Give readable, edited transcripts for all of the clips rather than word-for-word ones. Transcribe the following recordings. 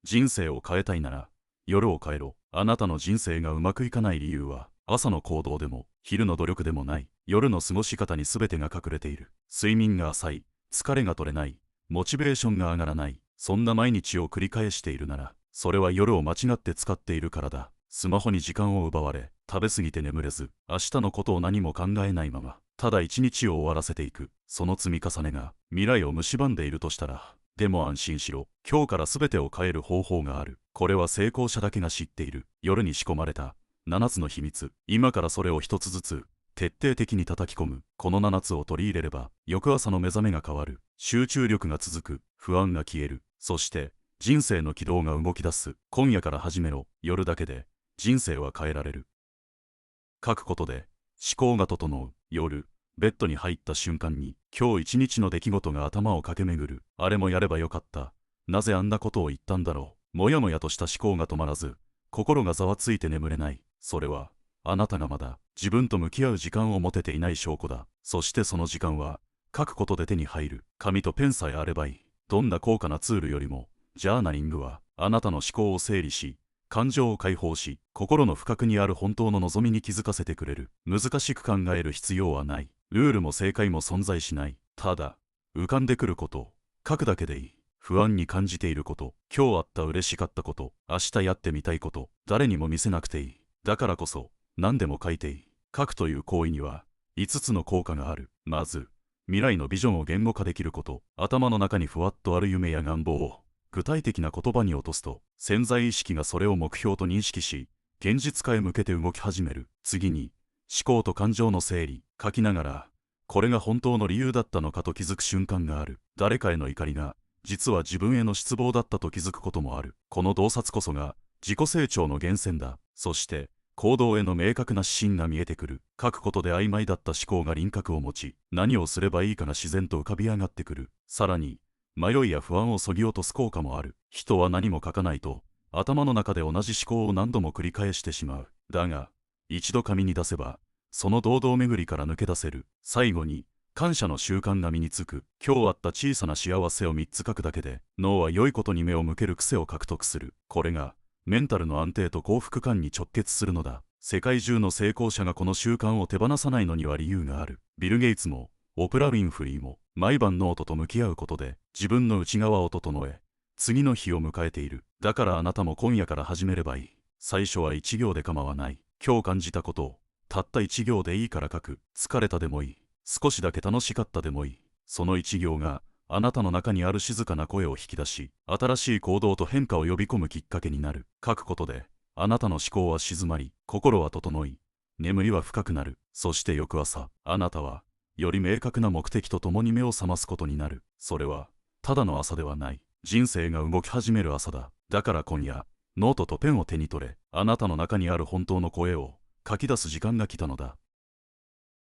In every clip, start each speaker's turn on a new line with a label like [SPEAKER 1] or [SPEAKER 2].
[SPEAKER 1] 人生を変えたいなら、夜を変えろ。あなたの人生がうまくいかない理由は、朝の行動でも、昼の努力でもない。夜の過ごし方に全てが隠れている。睡眠が浅い、疲れが取れない、モチベーションが上がらない。そんな毎日を繰り返しているなら、それは夜を間違って使っているからだ。スマホに時間を奪われ、食べ過ぎて眠れず、明日のことを何も考えないまま、ただ一日を終わらせていく。その積み重ねが未来を蝕んでいるとしたら、でも安心しろ。今日から全てを変える方法がある。これは成功者だけが知っている。夜に仕込まれた7つの秘密。今からそれを一つずつ徹底的に叩き込む。この7つを取り入れれば、翌朝の目覚めが変わる。集中力が続く。不安が消える。そして人生の軌道が動き出す。今夜から始めろ。夜だけで人生は変えられる。書くことで思考が整う。夜ベッドに入った瞬間に、今日一日の出来事が頭を駆け巡る。あれもやればよかった。なぜあんなことを言ったんだろう。もやもやとした思考が止まらず、心がざわついて眠れない。それは、あなたがまだ自分と向き合う時間を持てていない証拠だ。そしてその時間は、書くことで手に入る。紙とペンさえあればいい。どんな高価なツールよりも、ジャーナリングは、あなたの思考を整理し、感情を解放し、心の深くにある本当の望みに気づかせてくれる。難しく考える必要はない。ルールも正解も存在しない。ただ、浮かんでくることを書くだけでいい。不安に感じていること、今日あった嬉しかったこと、明日やってみたいこと、誰にも見せなくていい。だからこそ、何でも書いていい。書くという行為には、5つの効果がある。まず、未来のビジョンを言語化できること。頭の中にふわっとある夢や願望を、具体的な言葉に落とすと、潜在意識がそれを目標と認識し、現実化へ向けて動き始める。次に、思考と感情の整理。書きながら、これが本当の理由だったのかと気づく瞬間がある。誰かへの怒りが、実は自分への失望だったと気づくこともある。この洞察こそが、自己成長の源泉だ。そして、行動への明確な指針が見えてくる。書くことで曖昧だった思考が輪郭を持ち、何をすればいいかが自然と浮かび上がってくる。さらに、迷いや不安を削ぎ落とす効果もある。人は何も書かないと、頭の中で同じ思考を何度も繰り返してしまう。だが、一度紙に出せば、その堂々巡りから抜け出せる。最後に、感謝の習慣が身につく。今日あった小さな幸せを3つ書くだけで、脳は良いことに目を向ける癖を獲得する。これが、メンタルの安定と幸福感に直結するのだ。世界中の成功者がこの習慣を手放さないのには理由がある。ビル・ゲイツも、オプラ・ウィンフリーも、毎晩ノートと向き合うことで、自分の内側を整え、次の日を迎えている。だからあなたも今夜から始めればいい。最初は1行で構わない。今日感じたことを、たった1行でいいから書く。疲れたでもいい。少しだけ楽しかったでもいい。その1行があなたの中にある静かな声を引き出し、新しい行動と変化を呼び込むきっかけになる。書くことであなたの思考は静まり、心は整い、眠りは深くなる。そして翌朝、あなたはより明確な目的とともに目を覚ますことになる。それはただの朝ではない。人生が動き始める朝だ。だから今夜、ノートとペンを手に取れ。あなたの中にある本当の声を書き出す時間が来たのだ。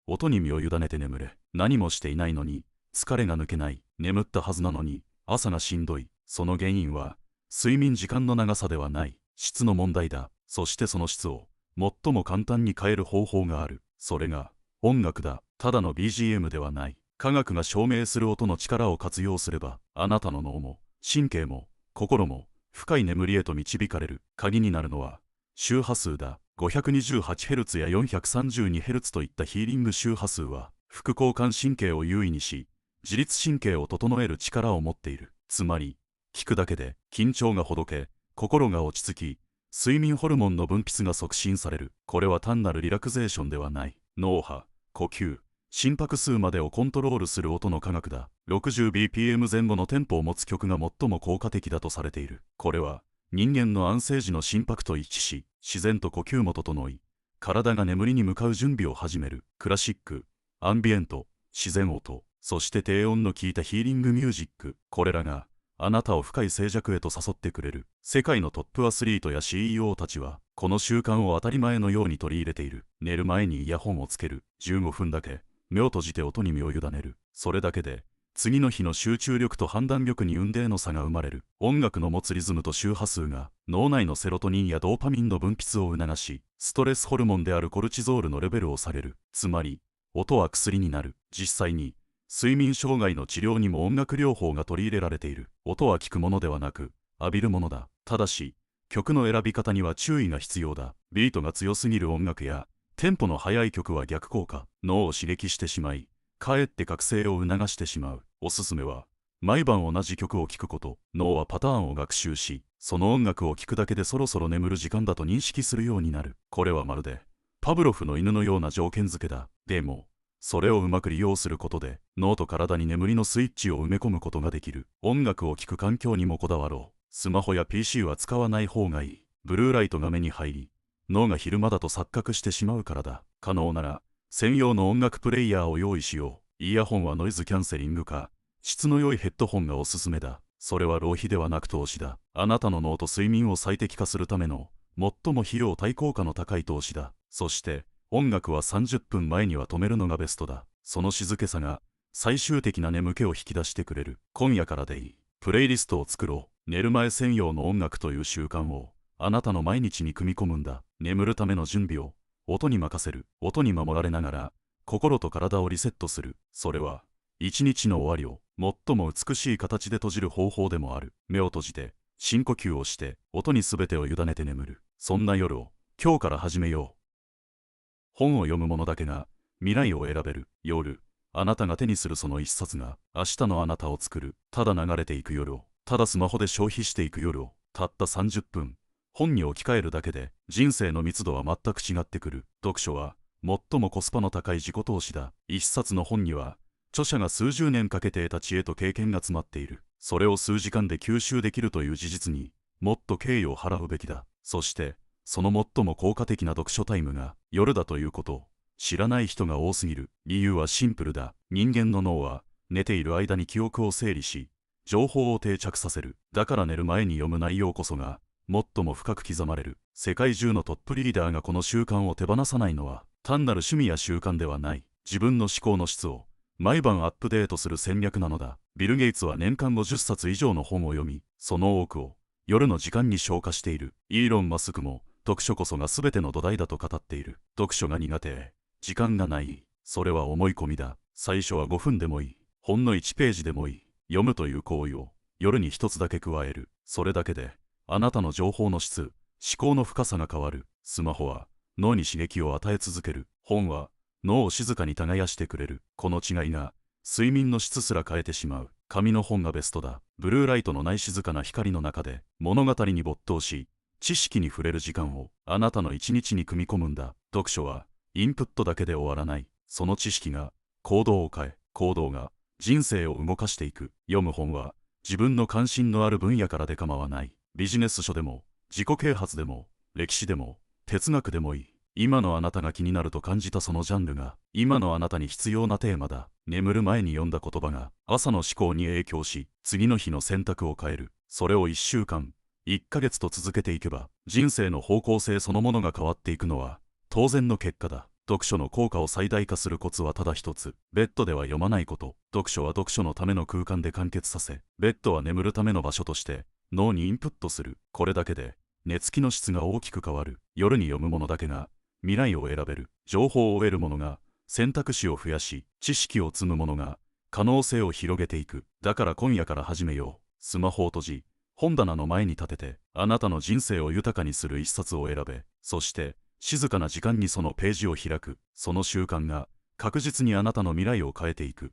[SPEAKER 1] 音に身を委ねて眠れ。何もしていないのに疲れが抜けない。眠ったはずなのに朝がしんどい。その原因は睡眠時間の長さではない、質の問題だ。そしてその質を最も簡単に変える方法がある。それが音楽だ。ただの BGM ではない。科学が証明する音の力を活用すれば、あなたの脳も神経も心も深い眠りへと導かれる。鍵になるのは周波数だ。528Hz や 432Hz といったヒーリング周波数は副交感神経を優位にし、自律神経を整える力を持っている。つまり聞くだけで緊張がほどけ、心が落ち着き、睡眠ホルモンの分泌が促進される。これは単なるリラクゼーションではない。脳波、呼吸、心拍数までをコントロールする音の科学だ。60bpm 前後のテンポを持つ曲が最も効果的だとされている。これは人間の安静時の心拍と一致し、自然と呼吸も整い、体が眠りに向かう準備を始める。クラシック、アンビエント、自然音、そして低音の効いたヒーリングミュージック。これらがあなたを深い静寂へと誘ってくれる。世界のトップアスリートや CEO たちはこの習慣を当たり前のように取り入れている。寝る前にイヤホンをつける。15分だけ目を閉じて音に身を委ねる。それだけで次の日の集中力と判断力に雲泥の差が生まれる。音楽の持つリズムと周波数が脳内のセロトニンやドーパミンの分泌を促し、ストレスホルモンであるコルチゾールのレベルを下げる。つまり音は薬になる。実際に睡眠障害の治療にも音楽療法が取り入れられている。音は聞くものではなく浴びるものだ。ただし、曲の選び方には注意が必要だ。ビートが強すぎる音楽や、テンポの速い曲は逆効果。脳を刺激してしまい、かえって覚醒を促してしまう。おすすめは、毎晩同じ曲を聴くこと。脳はパターンを学習し、その音楽を聴くだけでそろそろ眠る時間だと認識するようになる。これはまるで、パブロフの犬のような条件付けだ。でも、それをうまく利用することで、脳と体に眠りのスイッチを埋め込むことができる。音楽を聴く環境にもこだわろう。スマホや PC は使わない方がいい。ブルーライトが目に入り、脳が昼間だと錯覚してしまうからだ。可能なら、専用の音楽プレイヤーを用意しよう。イヤホンはノイズキャンセリングか、質の良いヘッドホンがおすすめだ。それは浪費ではなく投資だ。あなたの脳と睡眠を最適化するための、最も費用対効果の高い投資だ。そして、音楽は30分前には止めるのがベストだ。その静けさが最終的な眠気を引き出してくれる。今夜からでいい。プレイリストを作ろう。寝る前専用の音楽という習慣をあなたの毎日に組み込むんだ。眠るための準備を音に任せる。音に守られながら心と体をリセットする。それは一日の終わりを最も美しい形で閉じる方法でもある。目を閉じて深呼吸をして音に全てを委ねて眠る。そんな夜を今日から始めよう。本を読む者だけが未来を選べる。夜、あなたが手にするその一冊が明日のあなたを作る。ただ流れていく夜を、ただスマホで消費していく夜を、たった30分、本に置き換えるだけで人生の密度は全く違ってくる。読書は最もコスパの高い自己投資だ。一冊の本には著者が数十年かけて得た知恵と経験が詰まっている。それを数時間で吸収できるという事実にもっと敬意を払うべきだ。そしてその最も効果的な読書タイムが夜だということを知らない人が多すぎる。理由はシンプルだ。人間の脳は寝ている間に記憶を整理し、情報を定着させる。だから寝る前に読む内容こそが最も深く刻まれる。世界中のトップリーダーがこの習慣を手放さないのは単なる趣味や習慣ではない。自分の思考の質を毎晩アップデートする戦略なのだ。ビル・ゲイツは年間50冊以上の本を読み、その多くを夜の時間に消化している。イーロン・マスクも読書こそが全ての土台だと語っている。読書が苦手、時間がない、それは思い込みだ。最初は5分でもいい。ほんの1ページでもいい。読むという行為を夜に一つだけ加える。それだけであなたの情報の質、思考の深さが変わる。スマホは脳に刺激を与え続ける。本は脳を静かに耕してくれる。この違いが睡眠の質すら変えてしまう。紙の本がベストだ。ブルーライトのない静かな光の中で物語に没頭し、知識に触れる時間をあなたの一日に組み込むんだ。読書はインプットだけで終わらない。その知識が行動を変え、行動が人生を動かしていく。読む本は自分の関心のある分野からで構わない。ビジネス書でも自己啓発でも歴史でも哲学でもいい。今のあなたが気になると感じたそのジャンルが今のあなたに必要なテーマだ。眠る前に読んだ言葉が朝の思考に影響し、次の日の選択を変える。それを1週間、1ヶ月と続けていけば人生の方向性そのものが変わっていくのは当然の結果だ。読書の効果を最大化するコツはただ一つ。ベッドでは読まないこと。読書は読書のための空間で完結させ、ベッドは眠るための場所として脳にインプットする。これだけで寝つきの質が大きく変わる。夜に読むものだけが未来を選べる。情報を得るものが選択肢を増やし、知識を積むものが可能性を広げていく。だから今夜から始めよう。スマホを閉じ、本棚の前に立てて、あなたの人生を豊かにする一冊を選べ。そして静かな時間にそのページを開く。その習慣が確実にあなたの未来を変えていく。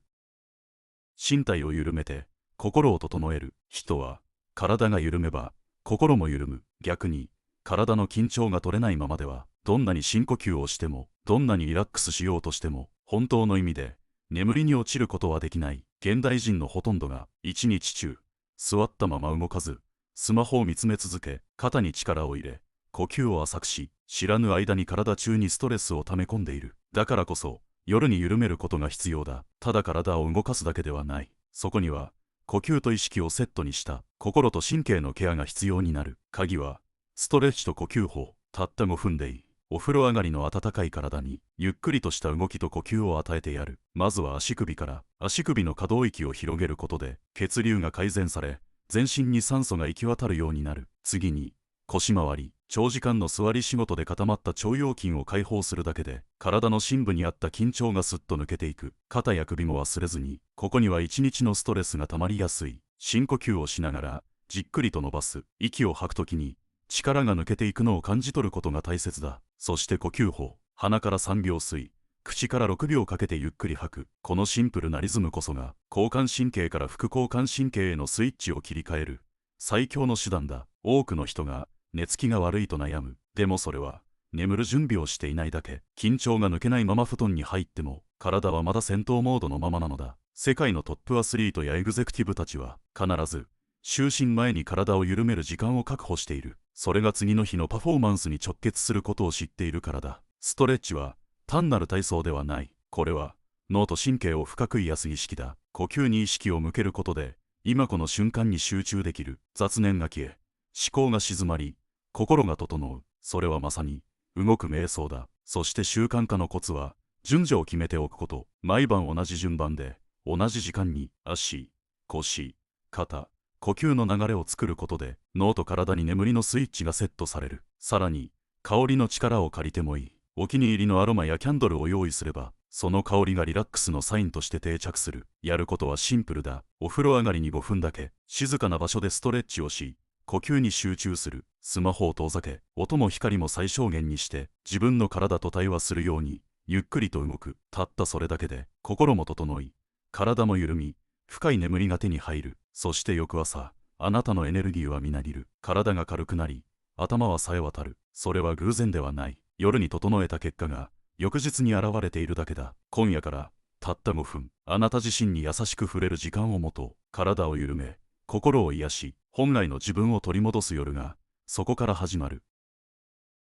[SPEAKER 1] 身体を緩めて心を整える。人は体が緩めば心も緩む。逆に体の緊張が取れないままではどんなに深呼吸をしても、どんなにリラックスしようとしても本当の意味で眠りに落ちることはできない。現代人のほとんどが一日中座ったまま動かず、スマホを見つめ続け、肩に力を入れ、呼吸を浅くし、知らぬ間に体中にストレスを溜め込んでいる。だからこそ夜に緩めることが必要だ。ただ体を動かすだけではない。そこには呼吸と意識をセットにした心と神経のケアが必要になる。鍵はストレッチと呼吸法。たった5分でいい。お風呂上がりの温かい体にゆっくりとした動きと呼吸を与えてやる。まずは足首から。足首の可動域を広げることで血流が改善され、全身に酸素が行き渡るようになる。次に腰回り。長時間の座り仕事で固まった腸腰筋を解放するだけで体の深部にあった緊張がすっと抜けていく。肩や首も忘れずに。ここには一日のストレスが溜まりやすい。深呼吸をしながらじっくりと伸ばす。息を吐くときに力が抜けていくのを感じ取ることが大切だ。そして呼吸法。鼻から3秒吸い、口から6秒かけてゆっくり吐く。このシンプルなリズムこそが交感神経から副交感神経へのスイッチを切り替える最強の手段だ。多くの人が寝つきが悪いと悩む。でもそれは眠る準備をしていないだけ。緊張が抜けないまま布団に入っても体はまだ戦闘モードのままなのだ。世界のトップアスリートやエグゼクティブたちは必ず就寝前に体を緩める時間を確保している。それが次の日のパフォーマンスに直結することを知っているからだ。ストレッチは単なる体操ではない。これは脳と神経を深く癒す儀式だ。呼吸に意識を向けることで今この瞬間に集中できる。雑念が消え、思考が静まり、心が整う。それはまさに動く瞑想だ。そして習慣化のコツは順序を決めておくこと。毎晩同じ順番で同じ時間に足、腰、肩、呼吸の流れを作ることで脳と体に眠りのスイッチがセットされる。さらに香りの力を借りてもいい。お気に入りのアロマやキャンドルを用意すればその香りがリラックスのサインとして定着する。やることはシンプルだ。お風呂上がりに5分だけ静かな場所でストレッチをし呼吸に集中する。スマホを遠ざけ音も光も最小限にして自分の体と対話するようにゆっくりと動く。たったそれだけで心も整い体も緩み深い眠りが手に入る。そして翌朝あなたのエネルギーはみなぎる。体が軽くなり頭は冴え渡る。それは偶然ではない。夜に整えた結果が翌日に現れているだけだ。今夜からたった5分あなた自身に優しく触れる時間を持とう。体を緩め心を癒し本来の自分を取り戻す夜がそこから始まる。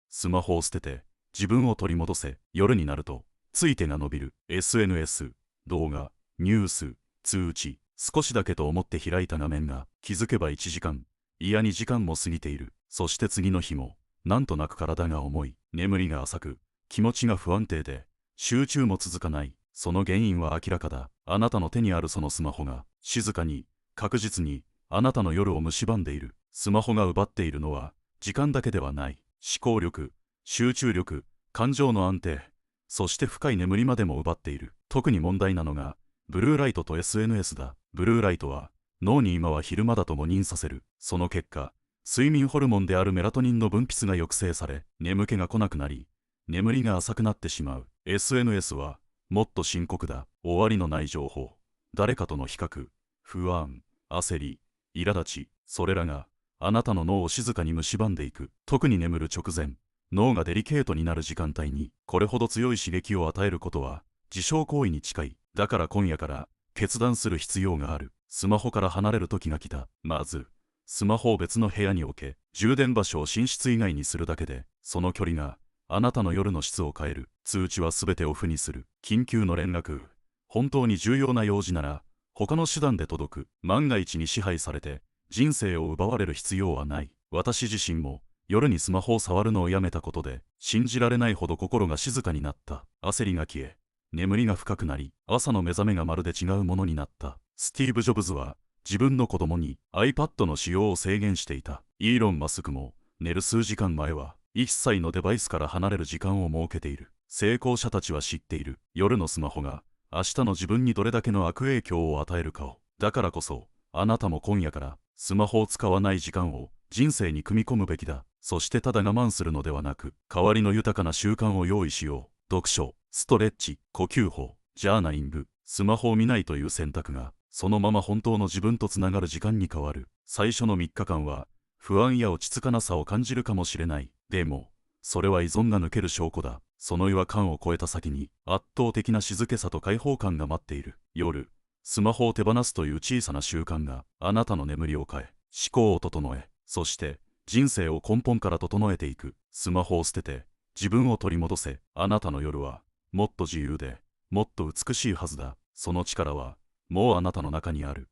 [SPEAKER 1] スマホを捨てて自分を取り戻せ。夜になるとつい手が伸びる。 SNS、動画、ニュース、通知、少しだけと思って開いた画面が気づけば1時間、いや2時間も過ぎている。そして次の日もなんとなく体が重い、眠りが浅く、気持ちが不安定で集中も続かない。その原因は明らかだ。あなたの手にあるそのスマホが静かに確実にあなたの夜を蝕んでいる。スマホが奪っているのは時間だけではない。思考力、集中力、感情の安定、そして深い眠りまでも奪っている。特に問題なのがブルーライトと SNS だ。ブルーライトは脳に今は昼間だと誤認させる。その結果睡眠ホルモンであるメラトニンの分泌が抑制され眠気が来なくなり眠りが浅くなってしまう。 SNS はもっと深刻だ。終わりのない情報、誰かとの比較、不安、焦り、苛立ち、それらがあなたの脳を静かに蝕んでいく。特に眠る直前、脳がデリケートになる時間帯にこれほど強い刺激を与えることは自傷行為に近い。だから今夜から決断する必要がある。スマホから離れる時が来た。まずスマホを別の部屋に置け、充電場所を寝室以外にするだけでその距離があなたの夜の質を変える。通知はすべてオフにする。緊急の連絡、本当に重要な用事なら他の手段で届く。万が一に支配されて人生を奪われる必要はない。私自身も夜にスマホを触るのをやめたことで信じられないほど心が静かになった。焦りが消え眠りが深くなり朝の目覚めがまるで違うものになった。スティーブ・ジョブズは自分の子供に iPad の使用を制限していた。イーロン・マスクも寝る数時間前は一切のデバイスから離れる時間を設けている。成功者たちは知っている。夜のスマホが明日の自分にどれだけの悪影響を与えるかを。だからこそあなたも今夜からスマホを使わない時間を人生に組み込むべきだ。そしてただ我慢するのではなく代わりの豊かな習慣を用意しよう。読書、ストレッチ、呼吸法、ジャーナリング。スマホを見ないという選択がそのまま本当の自分とつながる時間に変わる。最初の3日間は不安や落ち着かなさを感じるかもしれない。でもそれは依存が抜ける証拠だ。その違和感を超えた先に圧倒的な静けさと解放感が待っている。夜スマホを手放すという小さな習慣があなたの眠りを変え思考を整え、そして人生を根本から整えていく。スマホを捨てて自分を取り戻せ。あなたの夜はもっと自由でもっと美しいはずだ。その力はもうあなたの中にある。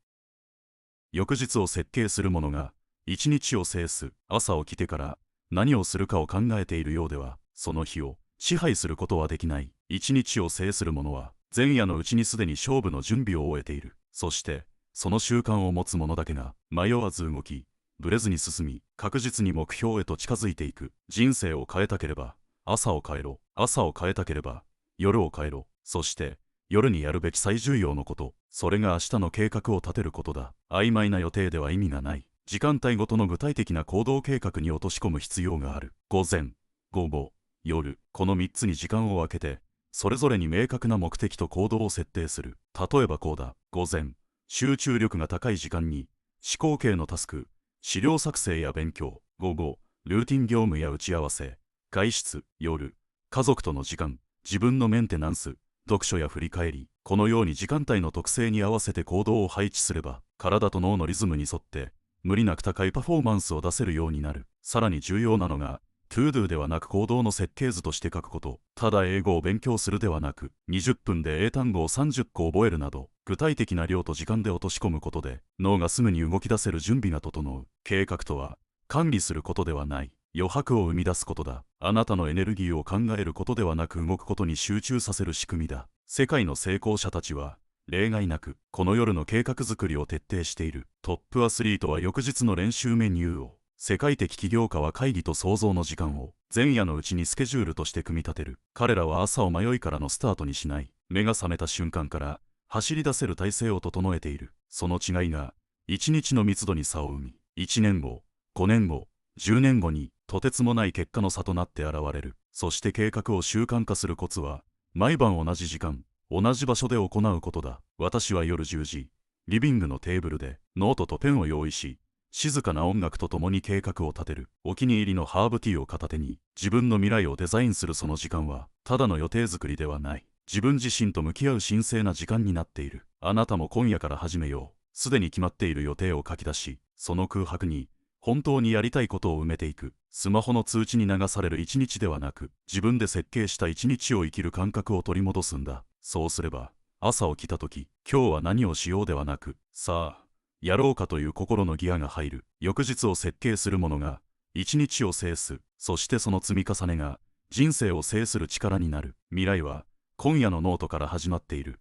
[SPEAKER 1] 翌日を設計する者が一日を制す。朝起きてから何をするかを考えているようではその日を支配することはできない。一日を制する者は前夜のうちにすでに勝負の準備を終えている。そしてその習慣を持つ者だけが迷わず動きブレずに進み確実に目標へと近づいていく。人生を変えたければ朝を変えろ。朝を変えたければ夜を変えろ。そして夜にやるべき最重要のこと、それが明日の計画を立てることだ。曖昧な予定では意味がない。時間帯ごとの具体的な行動計画に落とし込む必要がある。午前、午後、夜、この3つに時間を分けて、それぞれに明確な目的と行動を設定する。例えばこうだ。午前、集中力が高い時間に、思考系のタスク、資料作成や勉強。午後、ルーティン業務や打ち合わせ、外出。夜、家族との時間、自分のメンテナンス、読書や振り返り。このように時間帯の特性に合わせて行動を配置すれば、体と脳のリズムに沿って、無理なく高いパフォーマンスを出せるようになる。さらに重要なのが、To Do ではなく行動の設計図として書くこと。ただ英語を勉強するではなく、20分で英単語を30個覚えるなど、具体的な量と時間で落とし込むことで、脳がすぐに動き出せる準備が整う。計画とは、管理することではない。余白を生み出すことだ。あなたのエネルギーを考えることではなく動くことに集中させる仕組みだ。世界の成功者たちは、例外なく、この夜の計画作りを徹底している。トップアスリートは翌日の練習メニューを、世界的起業家は会議と創造の時間を、前夜のうちにスケジュールとして組み立てる。彼らは朝を迷いからのスタートにしない。目が覚めた瞬間から、走り出せる体制を整えている。その違いが、一日の密度に差を生み、1年後、5年後、10年後に、とてつもない結果の差となって現れる。そして計画を習慣化するコツは、毎晩同じ時間、同じ場所で行うことだ。私は夜10時、リビングのテーブルでノートとペンを用意し、静かな音楽とともに計画を立てる。お気に入りのハーブティーを片手に、自分の未来をデザインするその時間は、ただの予定作りではない。自分自身と向き合う神聖な時間になっている。あなたも今夜から始めよう。すでに決まっている予定を書き出し、その空白に、本当にやりたいことを埋めていく。スマホの通知に流される一日ではなく、自分で設計した一日を生きる感覚を取り戻すんだ。そうすれば、朝起きた時、今日は何をしようではなく、さあ、やろうかという心のギアが入る。翌日を設計するものが、一日を制す。そしてその積み重ねが、人生を制する力になる。未来は、今夜のノートから始まっている。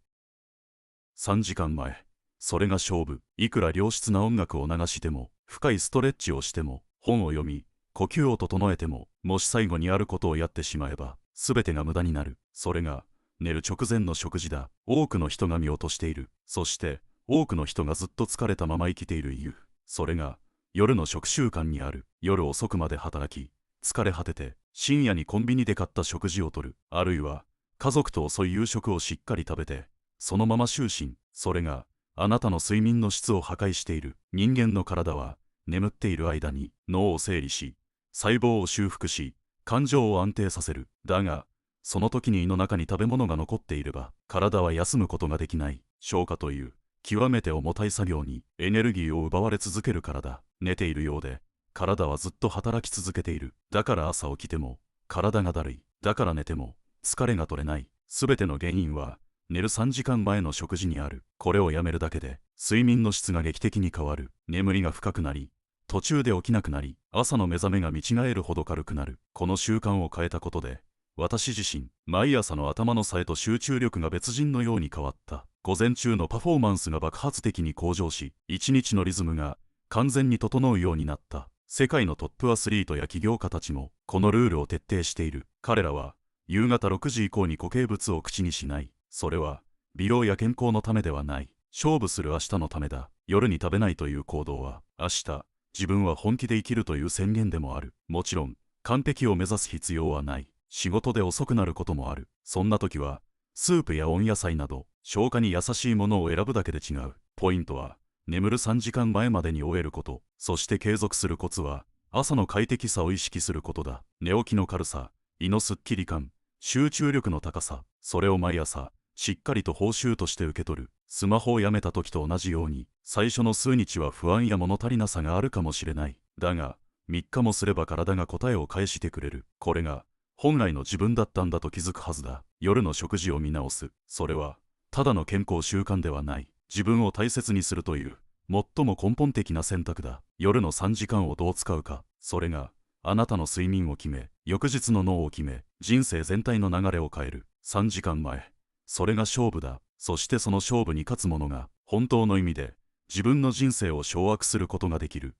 [SPEAKER 1] 3時間前。それが勝負。いくら良質な音楽を流しても、深いストレッチをしても、本を読み、呼吸を整えても、もし最後にあることをやってしまえば、すべてが無駄になる。それが、寝る直前の食事だ。多くの人が見落としている。そして、多くの人がずっと疲れたまま生きている理由。それが、夜の食習慣にある。夜遅くまで働き、疲れ果てて、深夜にコンビニで買った食事をとる。あるいは、家族と遅い夕食をしっかり食べて、そのまま就寝。それが、あなたの睡眠の質を破壊している。人間の体は、眠っている間に脳を整理し、細胞を修復し、感情を安定させる。だが、その時に胃の中に食べ物が残っていれば、体は休むことができない。消化という、極めて重たい作業にエネルギーを奪われ続けるからだ。寝ているようで、体はずっと働き続けている。だから朝起きても、体がだるい。だから寝ても、疲れが取れない。すべての原因は、寝る3時間前の食事にある。これをやめるだけで、睡眠の質が劇的に変わる。眠りが深くなり、途中で起きなくなり、朝の目覚めが見違えるほど軽くなる。この習慣を変えたことで、私自身、毎朝の頭の冴えと集中力が別人のように変わった。午前中のパフォーマンスが爆発的に向上し、一日のリズムが完全に整うようになった。世界のトップアスリートや起業家たちも、このルールを徹底している。彼らは、夕方6時以降に固形物を口にしない。それは、美容や健康のためではない。勝負する明日のためだ。夜に食べないという行動は、明日、自分は本気で生きるという宣言でもある。もちろん、完璧を目指す必要はない。仕事で遅くなることもある。そんな時は、スープや温野菜など、消化に優しいものを選ぶだけで違う。ポイントは、眠る3時間前までに終えること。そして継続するコツは、朝の快適さを意識することだ。寝起きの軽さ、胃のすっきり感、集中力の高さ、それを毎朝、しっかりと報酬として受け取る。スマホをやめた時と同じように、最初の数日は不安や物足りなさがあるかもしれない。だが、3日もすれば体が答えを返してくれる。これが、本来の自分だったんだと気づくはずだ。夜の食事を見直す。それは、ただの健康習慣ではない。自分を大切にするという、最も根本的な選択だ。夜の3時間をどう使うか。それが、あなたの睡眠を決め、翌日の脳を決め、人生全体の流れを変える。3時間前。それが勝負だ。そしてその勝負に勝つ者が、本当の意味で、自分の人生を掌握することができる。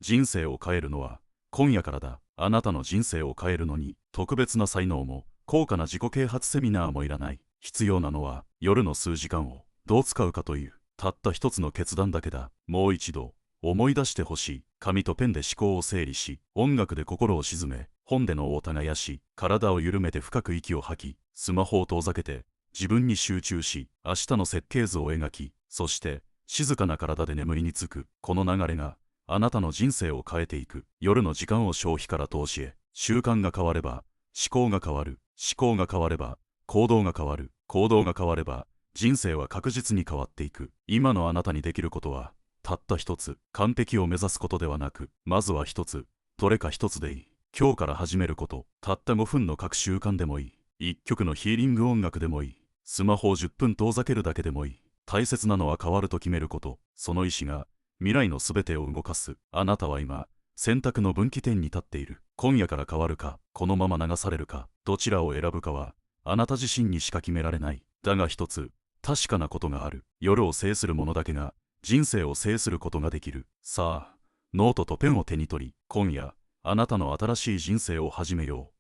[SPEAKER 1] 人生を変えるのは、今夜からだ。あなたの人生を変えるのに、特別な才能も、高価な自己啓発セミナーもいらない。必要なのは、夜の数時間を、どう使うかという、たった一つの決断だけだ。もう一度、思い出してほしい。紙とペンで思考を整理し、音楽で心を鎮め、本でのを耕し、体を緩めて深く息を吐き、スマホを遠ざけて、自分に集中し、明日の設計図を描き、そして、静かな体で眠りにつく。この流れが、あなたの人生を変えていく。夜の時間を消費から投資へ。習慣が変われば、思考が変わる。思考が変われば、行動が変わる。行動が変われば、人生は確実に変わっていく。今のあなたにできることは、たった一つ。完璧を目指すことではなく、まずは一つ。どれか一つでいい。今日から始めること。たった5分の各習慣でもいい。一曲のヒーリング音楽でもいい。スマホを10分遠ざけるだけでもいい。大切なのは変わると決めること。その意志が、未来のすべてを動かす。あなたは今、選択の分岐点に立っている。今夜から変わるか、このまま流されるか、どちらを選ぶかは、あなた自身にしか決められない。だが一つ、確かなことがある。夜を制する者だけが、人生を制することができる。さあ、ノートとペンを手に取り、今夜、あなたの新しい人生を始めよう。